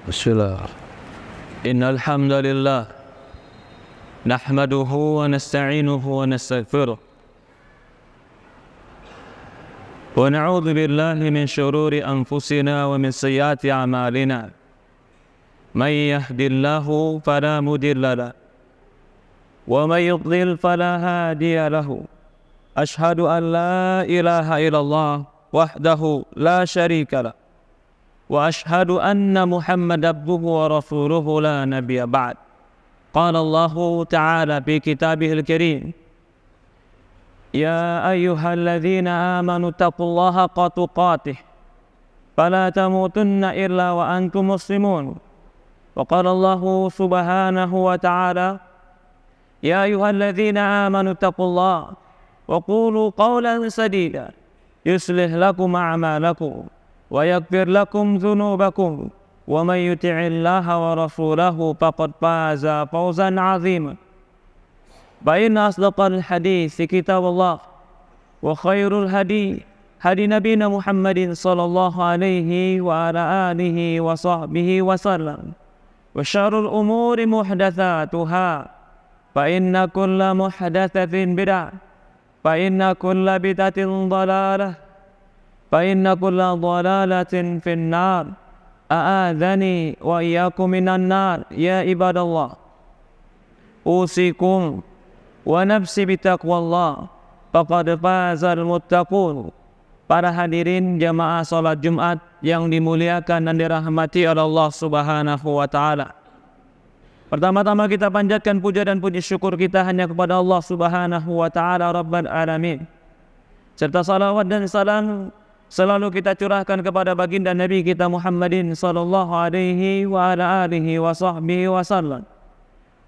Bismillah. Innal hamdalillah nahmaduhu wa nasta'inuhu wa nastaghfiruh wa na'udzu billahi min shururi anfusina wa min sayyiati a'malina. May yahdihillahu fala mudilla lahu wa may yudlil fala hadiya lahu. Ashhadu an la ilaha illallah wahdahu la syarika lahu wa ashhadu anna Muhammadan abduhu wa rasuluhu la nabiyya ba'd. Qala Allahu ta'ala fi kitabihil karim, ya ayyuhalladzina amanu taqullaha haqqa tuqatih fala tamutunna illa wa antum muslimun. Wa qala Allahu subhanahu wa ta'ala, ya ayyuhalladzina amanu taqullaha wa qulu qawlan sadida yuslih lakum a'malakum wa yaghfir lakum dzunubakum wa may yuti'illaha wa rasulahu faqad faza fawzan 'azima. Fa inna asdaqal hadits kitabullah wa khairul hadi nabiyina Muhammadin sallallahu alaihi wa ala alihi wa sahbihi wa sallam. Wa syarrul umuri muhdatsatuha fa inna kulla muhdatsatin bid'ah fa inna kulla bid'atin dhalalah fa inna kulla dhalalatin finnar. A'adzani wa iyyakum minan nar. Ya ibadallah, usikum wa nafsi bitaqwallah faqad fazal muttaqun. Para hadirin jamaah salat Jumat yang dimuliakan dan dirahmati oleh Allah Subhanahu wa taala. Pertama-tama kita panjatkan puja dan puji syukur kita hanya kepada Allah Subhanahu wa taala Rabbul alamin. Serta salawat dan salam selalu kita curahkan kepada baginda Nabi kita Muhammadin sallallahu alaihi wa ala alihi wa sahbihi wasallam,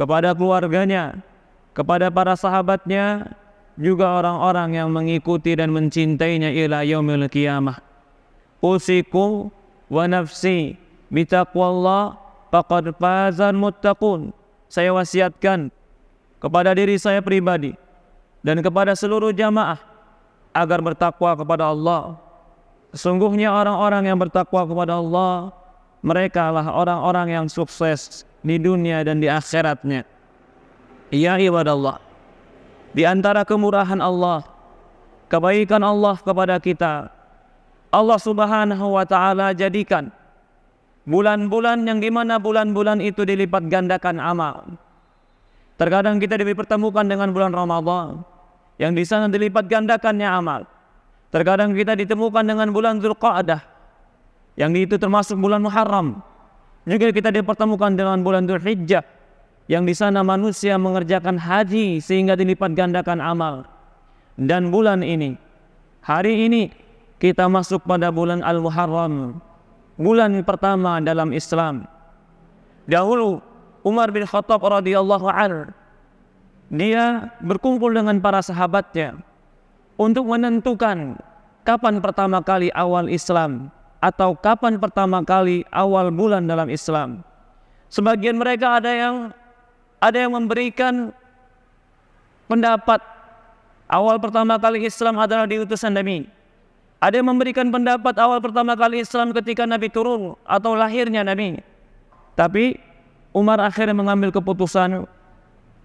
kepada keluarganya, kepada para sahabatnya, juga orang-orang yang mengikuti dan mencintainya ila yaumil qiyamah. Usikum wa nafsi bitaqwallah faqad fazal muttaqun. Saya wasiatkan kepada diri saya pribadi dan kepada seluruh jamaah agar bertakwa kepada Allah. Sesungguhnya orang-orang yang bertakwa kepada Allah, mereka lah orang-orang yang sukses di dunia dan di akhiratnya. Ya ibadallah, di antara kemurahan Allah, kebaikan Allah kepada kita, Allah Subhanahu wa ta'ala jadikan bulan-bulan yang dimana bulan-bulan itu dilipat gandakan amal. Terkadang kita dipertemukan dengan bulan Ramadan yang di sana dilipat gandakannya amal. Terkadang kita ditemukan dengan bulan Dzulqa'dah yang itu termasuk bulan Muharram. Juga kita dipertemukan dengan bulan Dzulhijjah yang di sana manusia mengerjakan haji sehingga dilipat gandakan amal. Dan bulan ini, hari ini kita masuk pada bulan Al-Muharram, bulan pertama dalam Islam. Dahulu Umar bin Khattab radhiyallahu anhu, dia berkumpul dengan para sahabatnya untuk menentukan kapan pertama kali awal Islam atau kapan pertama kali awal bulan dalam Islam. Sebagian mereka ada yang memberikan pendapat awal pertama kali Islam adalah di utusan Nabi. Ada yang memberikan pendapat awal pertama kali Islam ketika Nabi turun atau lahirnya Nabi. Tapi Umar akhirnya mengambil keputusan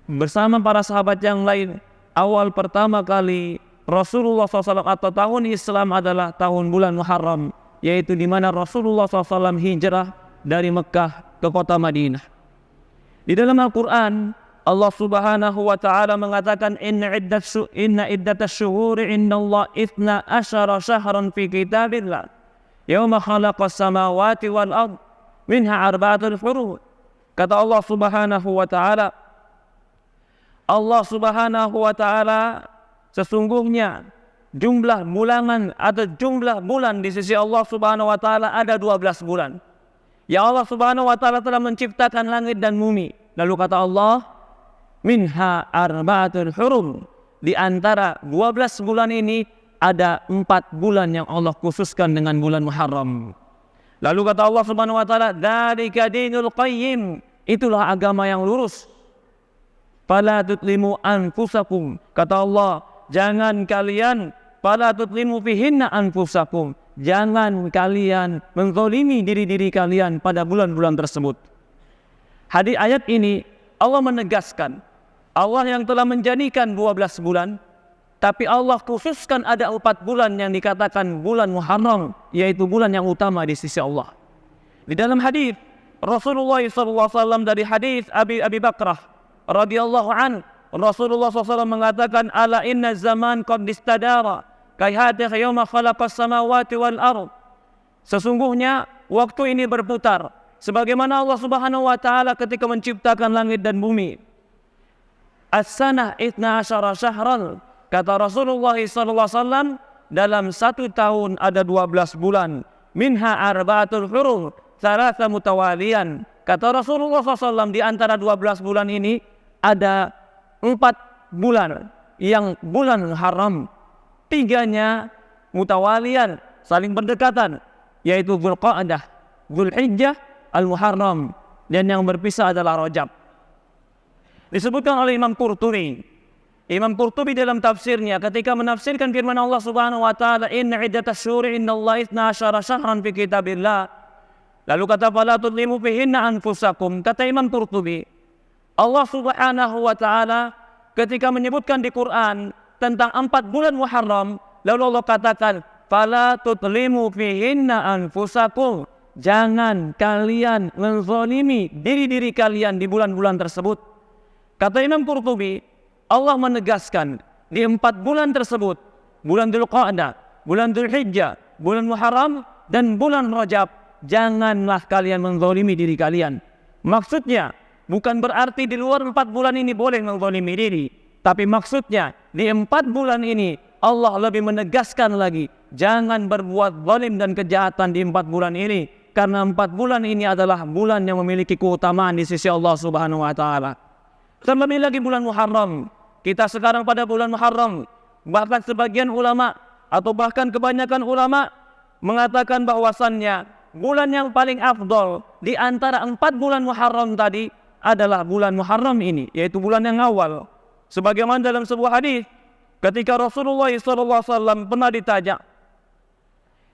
bersama para sahabat yang lain, awal pertama kali Rasulullah SAW atau tahun Islam adalah tahun bulan Muharram, yaitu di mana Rasulullah SAW hijrah dari Mekah ke kota Madinah. Di dalam Al-Quran, Allah Subhanahu wa ta'ala mengatakan, inna iddatas syuhuri indallah ithna asyara syahran fi kitabillah yawma khalaqas samawati wal ard minha arba'atul hurum. Kata Allah Subhanahu wa ta'ala, Allah Subhanahu wa ta'ala, sesungguhnya jumlah bulan atau jumlah bulan di sisi Allah Subhanahu wa ta'ala ada 12 bulan. Ya Allah Subhanahu wa ta'ala telah menciptakan langit dan bumi. Lalu kata Allah, minha arba'atul hurum. Di antara 12 bulan ini ada 4 bulan yang Allah khususkan dengan bulan Muharram. Lalu kata Allah Subhanahu wa ta'ala, dzalika dinul qayyim. Itulah agama yang lurus. Fala tutlimu anfusakum. Kata Allah, jangan kalian fala tutlimu fihinna anfusakum. jangan kalian menzalimi diri-diri kalian pada bulan-bulan tersebut. Hadis ayat ini Allah menegaskan, Allah yang telah menjadikan 12 bulan, tapi Allah khususkan ada 4 bulan yang dikatakan bulan Muharram, yaitu bulan yang utama di sisi Allah. Di dalam hadis Rasulullah SAW dari hadis Abi Bakrah radhiyallahu an, Rasulullah SAW mengatakan, ala inna zaman qad istadara kayhati yawma khalaqas samawati wal ard. Sesungguhnya waktu ini berputar sebagaimana Allah Subhanahu wa taala ketika menciptakan langit dan bumi. As-sanah 12 syahran, kata Rasulullah SAW, dalam 1 tahun ada 12 bulan. Minha arba'atul hurum, thalatha mutawalian. Kata Rasulullah SAW, di antara 12 bulan ini ada 4 bulan yang bulan haram. 3-nya mutawalian, saling berdekatan, yaitu Dzulqa'dah, Dzulhijjah, Al-Muharram, dan yang berpisah adalah Rajab. Disebutkan oleh Imam Qurtubi. Imam Qurtubi dalam tafsirnya ketika menafsirkan firman Allah Subhanahu wa taala, inna iddatasy syuhuri indallahi 12 syahran fi kitabillah. Lalu kata fala tudlimu fihinna anfusakum. Kata Imam Qurtubi, Allah Subhanahu wa taala ketika menyebutkan di Quran tentang 4 bulan Muharram, lalu Allah katakan fala tudlimu fihinna anfusakum. Jangan kalian menzalimi diri-diri kalian di bulan-bulan tersebut. Kata Imam Qurtubi, Allah menegaskan di 4 bulan tersebut, bulan Dzulqa'dah, bulan Dzulhijjah, bulan Muharram, dan bulan Rajab, janganlah kalian menzalimi diri kalian. Maksudnya bukan berarti di luar 4 bulan ini boleh menzalimi diri, tapi maksudnya di 4 bulan ini Allah lebih menegaskan lagi, jangan berbuat zalim dan kejahatan di 4 bulan ini, karena 4 bulan ini adalah bulan yang memiliki keutamaan di sisi Allah Subhanahu wa taala. Terlebih lagi bulan Muharram. Kita sekarang pada bulan Muharram, bahkan sebagian ulama atau bahkan kebanyakan ulama mengatakan bahwasannya bulan yang paling afdol di antara 4 bulan Muharram tadi adalah bulan Muharram ini, yaitu bulan yang awal. Sebagaimana dalam sebuah hadis ketika Rasulullah SAW pernah ditanya,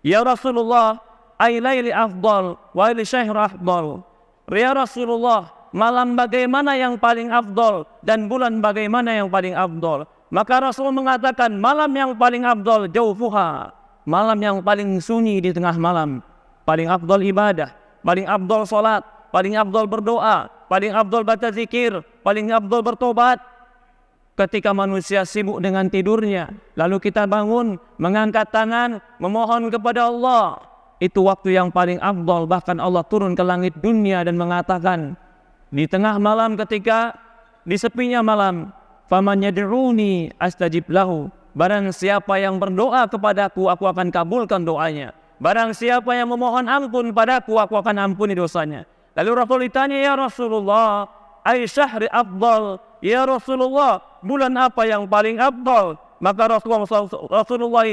ya Rasulullah, ay laili afdal wa ay syahr afdal. Ya Rasulullah, malam bagaimana yang paling afdol dan bulan bagaimana yang paling afdol? Maka Rasul mengatakan malam yang paling afdol jaufuha, malam yang paling sunyi di tengah malam, paling afdol ibadah, paling afdol salat, paling afdol berdoa, paling afdol baca zikir, paling afdol bertobat. Ketika manusia sibuk dengan tidurnya, lalu kita bangun, mengangkat tangan, memohon kepada Allah, itu waktu yang paling afdol. Bahkan Allah turun ke langit dunia dan mengatakan di tengah malam, ketika di sepinya malam, faman yad'uni astajib lahu. Barang siapa yang berdoa kepadaku, aku akan kabulkan doanya. Barang siapa yang memohon ampun padaku, aku akan ampuni dosanya. Lalu Rasul ditanya, ya Rasulullah, ay syahri afdal. Ya Rasulullah, bulan apa yang paling afdal? Maka Rasulullah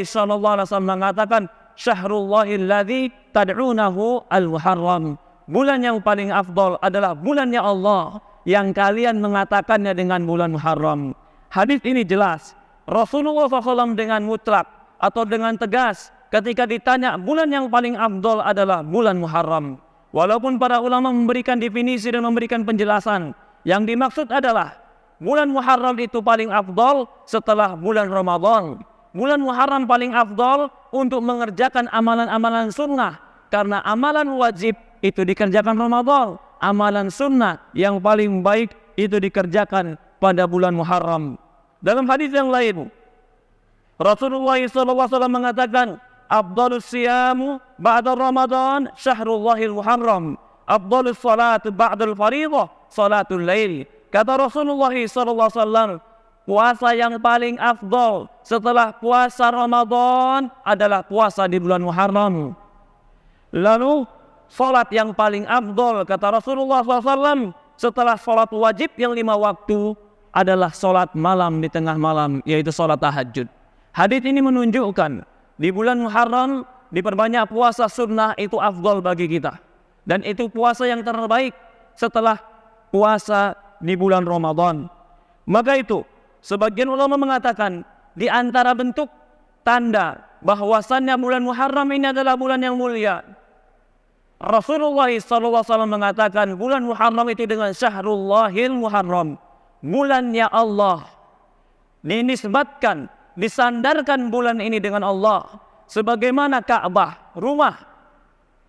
SAW mengatakan, syahrullahil ladzi tad'unahu al-Muharram. Bulan yang paling afdal adalah bulannya Allah yang kalian mengatakannya dengan bulan Muharram. Hadis ini jelas. Rasulullah SAW dengan mutlak atau dengan tegas ketika ditanya bulan yang paling afdal adalah bulan Muharram. Walaupun para ulama memberikan definisi dan memberikan penjelasan, yang dimaksud adalah bulan Muharram itu paling afdal setelah bulan Ramadan. Bulan Muharram paling afdal untuk mengerjakan amalan-amalan sunnah, karena amalan wajib itu dikerjakan Ramadan. Amalan sunnah yang paling baik itu dikerjakan pada bulan Muharram. Dalam hadis yang lain, Rasulullah SAW mengatakan, afdalus siyamu ba'da Ramadan syahrullahil Muharram. Afdalus salat ba'dal fariḍah salatul lail. Kata Rasulullah SAW, puasa yang paling afdal setelah puasa Ramadan adalah puasa di bulan Muharram. Lalu salat yang paling afdal, kata Rasulullah SAW, setelah salat wajib yang 5 waktu adalah salat malam di tengah malam, yaitu salat tahajud. Hadis ini menunjukkan di bulan Muharram diperbanyak puasa sunnah, itu afdal bagi kita. Dan itu puasa yang terbaik setelah puasa di bulan Ramadan. Maka itu sebagian ulama mengatakan di antara bentuk tanda bahwasannya bulan Muharram ini adalah bulan yang mulia. Rasulullah SAW mengatakan bulan Muharram itu dengan Syahrullahil Muharram, bulannya Allah. Dinisbatkan, disandarkan bulan ini dengan Allah. Sebagaimana Ka'bah, rumah,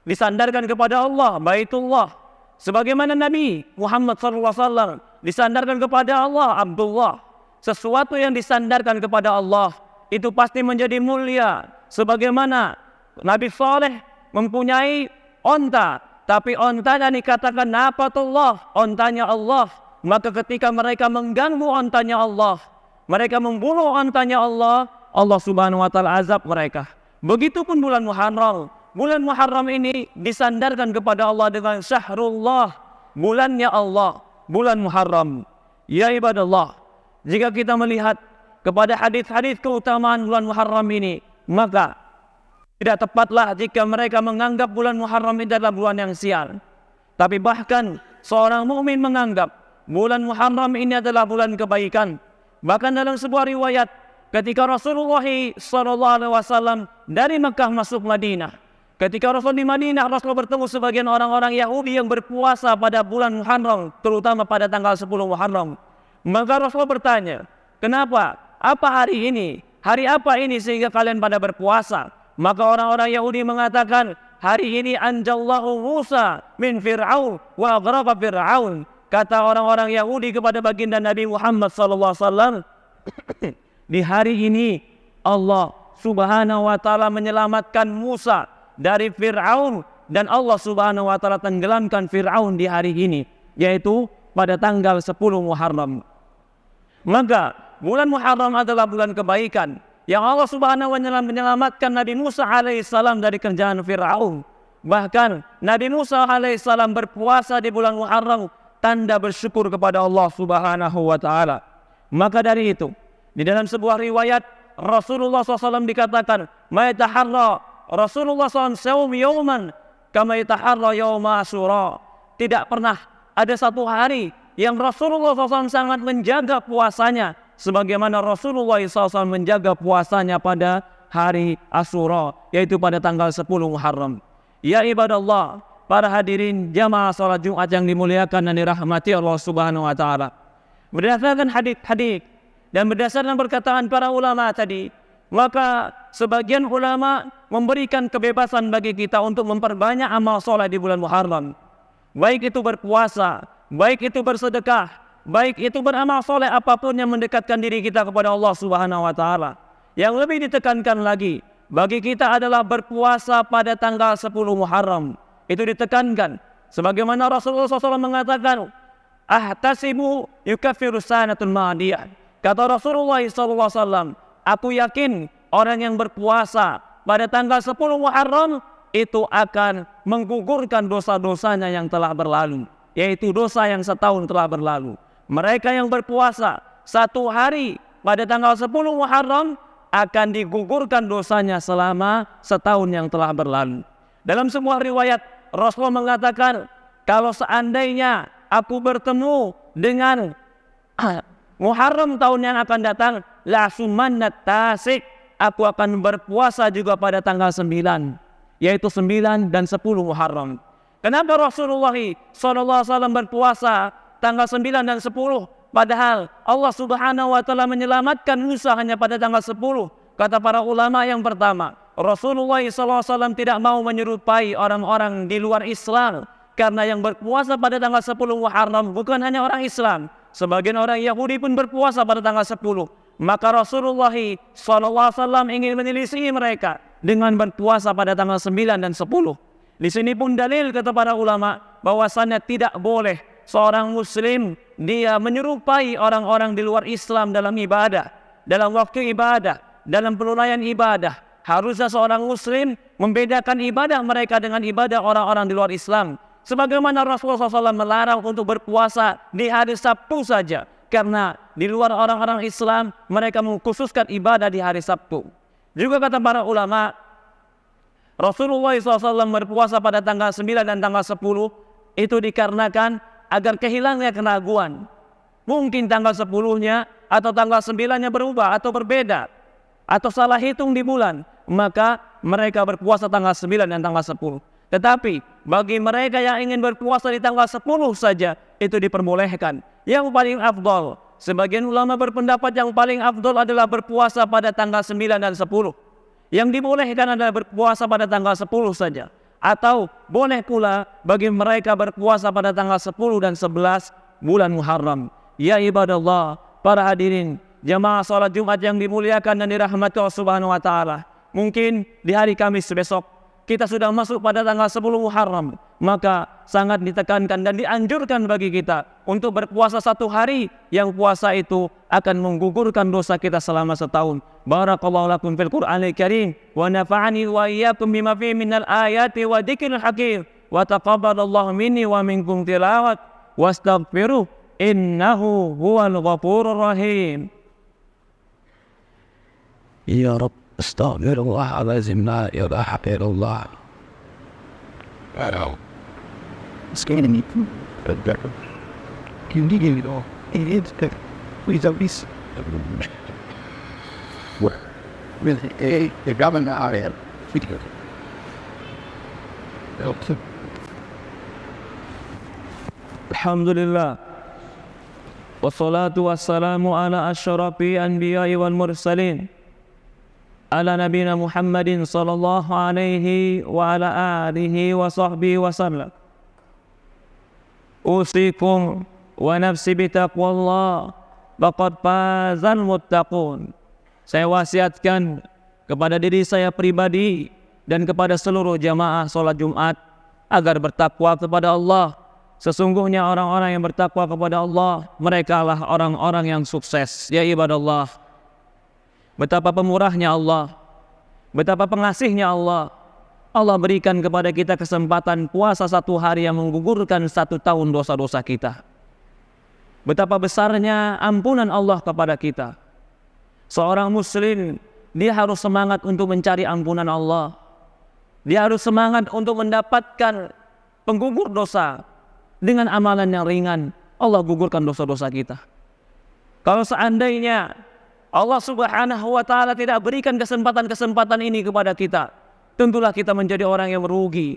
disandarkan kepada Allah, Baitullah. Sebagaimana Nabi Muhammad SAW disandarkan kepada Allah, Abdullah. Sesuatu yang disandarkan kepada Allah itu pasti menjadi mulia. Sebagaimana Nabi Saleh mempunyai onta, tapi ontanya dikatakan nafatullah, ontanya Allah. Maka ketika mereka mengganggu ontanya Allah, mereka membunuh ontanya Allah, Allah Subhanahu wa taala azab mereka. Begitupun bulan Muharram. Bulan Muharram ini disandarkan kepada Allah dengan Syahrullah, bulannya Allah, bulan Muharram. Ya ibadallah, jika kita melihat kepada hadis-hadis keutamaan bulan Muharram ini, maka tidak tepatlah jika mereka menganggap bulan Muharram itu adalah bulan yang sial. Tapi bahkan seorang mukmin menganggap bulan Muharram ini adalah bulan kebaikan. Bahkan dalam sebuah riwayat, ketika Rasulullah SAW dari Mekah masuk Madinah, ketika Rasul di Madinah, Rasul bertemu sebagian orang-orang Yahudi yang berpuasa pada bulan Muharram, terutama pada tanggal 10 Muharram. Maka Rasul bertanya, kenapa? Apa hari ini? Hari apa ini sehingga kalian pada berpuasa? Maka orang-orang Yahudi mengatakan, hari ini anjallahu Musa min Fir'aun wa aghraqa Fir'aun. Kata orang-orang Yahudi kepada baginda Nabi Muhammad SAW, di hari ini Allah Subhanahu wa taala menyelamatkan Musa dari Fir'aun, dan Allah Subhanahu wa taala tenggelamkan Fir'aun di hari ini, yaitu pada tanggal 10 Muharram. Maka bulan Muharram adalah bulan kebaikan yang Allah Subhanahu wa taala menyelamatkan Nabi Musa alaihissalam dari kerjaan Fir'aun. Bahkan Nabi Musa alaihissalam berpuasa di bulan Muharram, tanda bersyukur kepada Allah Subhanahu wa taala. Maka dari itu, di dalam sebuah riwayat Rasulullah SAW dikatakan, "Ma yataharra Rasulullah SAW saum yauman kama yataharra yauma Asyura." Tidak pernah ada satu hari yang Rasulullah SAW sangat menjaga puasanya sebagaimana Rasulullah SAW menjaga puasanya pada hari Asyura, yaitu pada tanggal 10 Muharram. Ya ibadallah, para hadirin jamaah salat Jumat yang dimuliakan dan dirahmati Allah Subhanahu wa taala. Berdasarkan hadis-hadis dan berdasarkan perkataan para ulama tadi, maka sebagian ulama memberikan kebebasan bagi kita untuk memperbanyak amal soleh di bulan Muharram. Baik itu berpuasa, baik itu bersedekah, baik itu beramal soleh apapun yang mendekatkan diri kita kepada Allah Subhanahu wa taala. Yang lebih ditekankan lagi bagi kita adalah berpuasa pada tanggal 10 Muharram. Itu ditekankan sebagaimana Rasulullah SAW mengatakan, ahtasibu yukaffiru sanatul madiyah. Kata Rasulullah SAW, aku yakin orang yang berpuasa pada tanggal 10 Muharram itu akan menggugurkan dosa-dosanya yang telah berlalu, yaitu dosa yang setahun telah berlalu. Mereka yang berpuasa satu hari pada tanggal 10 Muharram akan digugurkan dosanya selama setahun yang telah berlalu. Dalam sebuah riwayat Rasul mengatakan, kalau seandainya aku bertemu dengan Muharram tahun yang akan datang, la sumannat tasik, aku akan berpuasa juga pada tanggal 9, yaitu 9 dan 10 Muharram. Kenapa Rasulullah SAW berpuasa tanggal 9 dan 10? Padahal Allah Subhanahu wa taala menyelamatkan Musa hanya pada tanggal 10. Kata para ulama, yang pertama, Rasulullah SAW tidak mau menyerupai orang-orang di luar Islam, karena yang berpuasa pada tanggal 10 Muharram bukan hanya orang Islam, sebagian orang Yahudi pun berpuasa pada tanggal 10. Maka Rasulullah SAW ingin menyelisihi mereka dengan berpuasa pada tanggal 9 dan 10. Di sini pun dalil kata para ulama bahwasannya tidak boleh seorang muslim dia menyerupai orang-orang di luar Islam dalam ibadah, dalam waktu ibadah, dalam penunaian ibadah. Harusnya seorang muslim membedakan ibadah mereka dengan ibadah orang-orang di luar Islam. Sebagaimana Rasulullah SAW melarang untuk berpuasa di hari Sabtu saja, karena di luar orang-orang Islam mereka mengkhususkan ibadah di hari Sabtu. Juga kata para ulama, Rasulullah SAW berpuasa pada tanggal 9 dan tanggal 10 itu dikarenakan agar kehilangannya keraguan. Mungkin tanggal 10-nya atau tanggal 9-nya berubah atau berbeda, atau salah hitung di bulan. maka mereka berpuasa tanggal 9 dan tanggal 10. Tetapi bagi mereka yang ingin berpuasa di tanggal 10 saja, itu diperbolehkan. Yang paling afdal, sebagian ulama berpendapat yang paling afdal adalah berpuasa pada tanggal 9 dan 10. Yang dibolehkan adalah berpuasa pada tanggal 10 saja. Atau boleh pula bagi mereka berpuasa pada tanggal 10 dan 11 bulan Muharram. Ya ibadallah, para hadirin jamaah salat Jumat yang dimuliakan dan dirahmati Allah Subhanahu wa taala. Mungkin di hari Kamis besok kita sudah masuk pada tanggal 10 Muharram, maka sangat ditekankan dan dianjurkan bagi kita untuk berpuasa satu hari yang puasa itu akan menggugurkan dosa kita selama setahun. Barakallahu lakum fil Qur'anil Karim wa nafa'ani wa iyyakum bima fihi minal ayati wa dzikril hakim wa taqabbalallahu minni wa minkum tilawat wastaghfiruh innahu huwal ghafurur rahim. Ya Rabb, astaghfirullahalazim, la ilaha illallah. Sekarang itu ini gitu. Ini bisa bisa. The government area. Alhamdulillah. Wassalatu wassalamu ala asyrafil anbiya'i wal mursalin. Ala nabiyina Muhammadin sallallahu alaihi wa ala alihi wa sahbihi wa sallam. Usikum wa nafsi bitaqwallah faqad fazal muttaqun. Saya wasiatkan kepada diri saya pribadi dan kepada seluruh jamaah salat Jumat agar bertakwa kepada Allah. Sesungguhnya orang-orang yang bertakwa kepada Allah, mereka lah orang-orang yang sukses. Ya ibadallah, betapa pemurahnya Allah, betapa pengasihnya Allah. Allah berikan kepada kita kesempatan puasa satu hari yang menggugurkan 1 tahun dosa-dosa kita. Betapa besarnya ampunan Allah kepada kita. Seorang muslim, dia harus semangat untuk mencari ampunan Allah. Dia harus semangat untuk mendapatkan penggugur dosa. Dengan amalan yang ringan, Allah gugurkan dosa-dosa kita. Kalau seandainya Allah Subhanahu wa taala tidak berikan kesempatan-kesempatan ini kepada kita, tentulah kita menjadi orang yang merugi.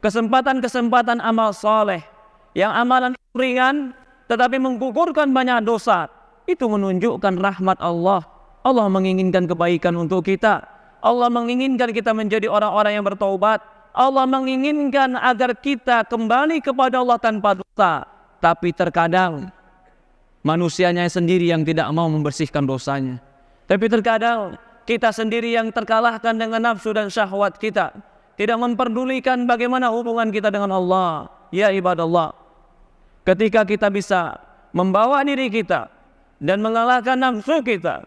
Kesempatan-kesempatan amal saleh yang amalan ringan tetapi menggugurkan banyak dosa, itu menunjukkan rahmat Allah. Allah menginginkan kebaikan untuk kita. Allah menginginkan kita menjadi orang-orang yang bertaubat. Allah menginginkan agar kita kembali kepada Allah tanpa dosa. Tapi terkadang manusianya sendiri yang tidak mau membersihkan dosanya. Tapi terkadang kita sendiri yang terkalahkan dengan nafsu dan syahwat kita, tidak memperdulikan bagaimana hubungan kita dengan Allah. Ya ibadallah, ketika kita bisa membawa diri kita dan mengalahkan nafsu kita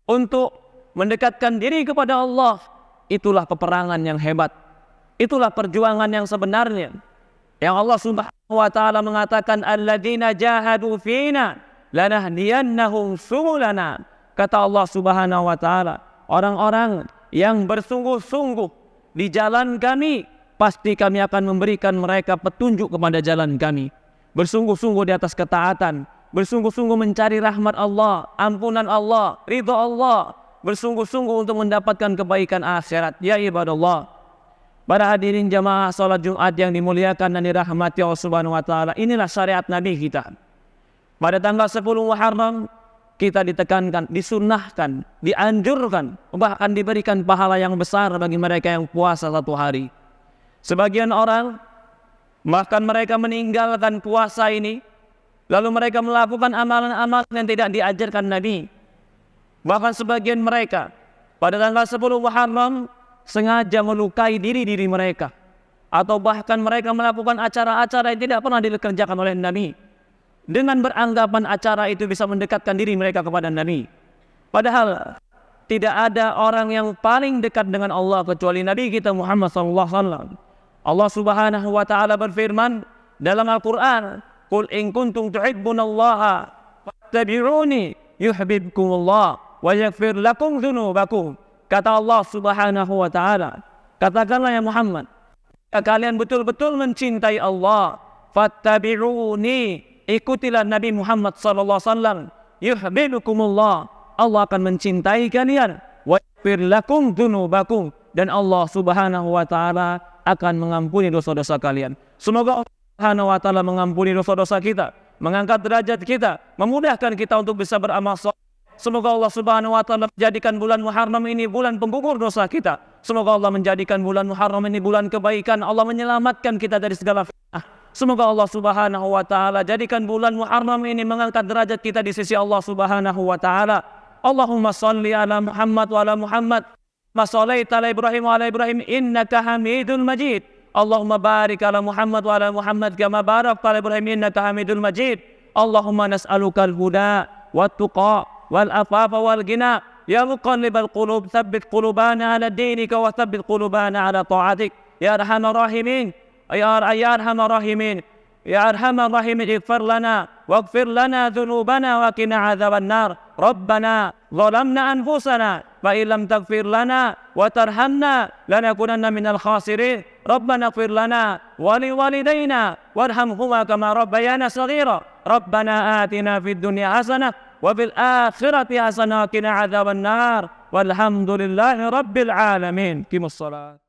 untuk mendekatkan diri kepada Allah, itulah peperangan yang hebat. Itulah perjuangan yang sebenarnya. Yang Allah Subhanahu wa taala mengatakan alladzina jahadu fina lanahdiyannahum subulana. Kata Allah Subhanahu wa taala, orang-orang yang bersungguh-sungguh di jalan kami, pasti kami akan memberikan mereka petunjuk kepada jalan kami. Bersungguh-sungguh di atas ketaatan, bersungguh-sungguh mencari rahmat Allah, ampunan Allah, ridha Allah, bersungguh-sungguh untuk mendapatkan kebaikan akhirat. Ya ibadallah, para hadirin jamaah salat Jumat yang dimuliakan dan dirahmati Allah Subhanahu wa taala, inilah syariat Nabi kita. Pada tanggal 10 Muharram kita ditekankan, disunnahkan, dianjurkan, bahkan diberikan pahala yang besar bagi mereka yang puasa satu hari. Sebagian orang bahkan mereka meninggalkan puasa ini, lalu mereka melakukan amalan-amalan yang tidak diajarkan Nabi. Bahkan sebagian mereka pada tanggal 10 Muharram sengaja melukai diri-diri mereka, atau bahkan mereka melakukan acara-acara yang tidak pernah dikerjakan oleh Nabi, dengan beranggapan acara itu bisa mendekatkan diri mereka kepada Nabi. Padahal tidak ada orang yang paling dekat dengan Allah kecuali Nabi kita Muhammad SAW. Allah Subhanahu wa taala berfirman dalam Al-Qur'an, "Qul in kuntum tuhibbunallaha fattabi'uni yuhibbukumullah wa yaghfir lakum dzunubakum." Kata Allah Subhanahu wa taala, katakanlah ya Muhammad, jika kalian betul-betul mencintai Allah, fattabi'uni, ikutilah Nabi Muhammad sallallahu alaihi wasallam, yuhibbukumullah, Allah akan mencintai kalian, wa firlakum dzunubakum, dan Allah Subhanahu wa taala akan mengampuni dosa-dosa kalian. Semoga Allah Subhanahu wa taala mengampuni dosa-dosa kita, mengangkat derajat kita, memudahkan kita untuk bisa beramal saleh. Semoga Allah Subhanahu wa taala menjadikan bulan Muharram ini bulan penggugur dosa kita. Semoga Allah menjadikan bulan Muharram ini bulan kebaikan. Allah menyelamatkan kita dari segala fitnah. Semoga Allah Subhanahu wa taala jadikan bulan Muharram ini mengangkat derajat kita di sisi Allah Subhanahu wa taala. Allahumma shalli ala Muhammad wa ala Muhammad, ma shallaita ala Ibrahim wa ala Ibrahim innaka Hamidul Majid. Allahumma barik ala Muhammad wa ala Muhammad kama barakta ala Ibrahim innaka Hamidul Majid. Allahumma nas'aluka al-huda wat-tuqa wal-afafa wal-ghina. Ya muqallibal qulub tsabbit qulubana ala dinika wa tsabbit qulubana ala ta'atik. Ya arhamar rahimin, ya arhamar rahimin, ya arhamar rahimin, ighfir lana waghfir lana dhunubana wa qina adzaban nar. Rabbana zalamna anfusana fa illam taghfir lana wa tarhamna lanakunanna minal khasirin. Rabbana ighfir lana wa liwalidayna warhamhuma kama rabbayana shaghira. Rabbana atina fid dunya hasanah wa fil akhirati hasanah wa qina adzaban nar. Walhamdulillahi rabbil alamin. Qimus shalat.